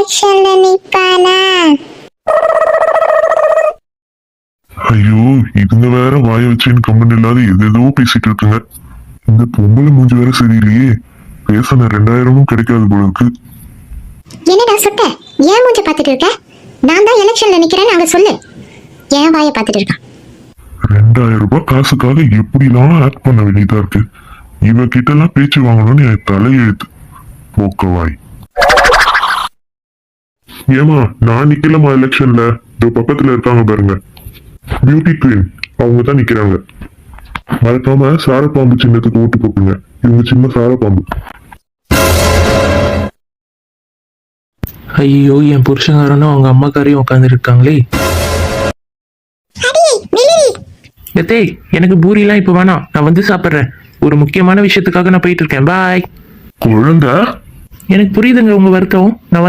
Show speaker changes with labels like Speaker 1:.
Speaker 1: எலெக்ஷன்ல நிப்பானா?
Speaker 2: ஐயோ, இதுங்க வேற வாய வச்சுன்னு கம்மன் இல்லாத எதோ பேசிட்டு இருக்குங்க. இந்த பொம்பளை மூஞ்சி வேற சரியில்லையே. பேசின 2000 கிடைக்காது போல இருக்கு.
Speaker 1: என்னடா சுட்ட? ஏன் மூஞ்ச பாத்துட்டு இருக்க? நான் தான் எலெக்ஷன்ல நிக்கிறேன்னு அங்க சொல்லு. ஏன் வாய பாத்துட்டு இருக்க?
Speaker 2: 2000 ரூபாய் காசுக்காக எப்படிலாம் ஆக்ட் பண்ண வேண்டியதா இருக்கு. இவ கிட்ட எல்லாம் பேச்சு வாங்கணும்னு என் தலையெழுத்து. போக்கவாய். ஏமா, நான் நிக்கலமா எலெக்ஷன்ல. இந்த பக்கத்துல இருக்காங்க பாருங்க, பியூட்டி குவீன். அவங்க தான் நிக்கிறாங்க. மறக்காம சாரப்பாம்பு சின்னத்துக்கு ஓட்டு போட்டுங்க. இவங்க சின்ன சாரப்பாம்பு.
Speaker 3: ஐயோ, என் புருஷங்காரனும் அவங்க அம்மாக்காரையும் உட்காந்து இருக்காங்களே. எத்தே, எனக்கு பூரிலாம் இப்ப வேணாம், நான் வந்து சாப்பிட்றேன். ஒரு முக்கியமான விஷயத்துக்காக நான் போயிட்டு இருக்கேன். பாய்.
Speaker 2: குழந்தை
Speaker 3: எனக்கு புரியுதுங்க உங்க வருத்தம். நான்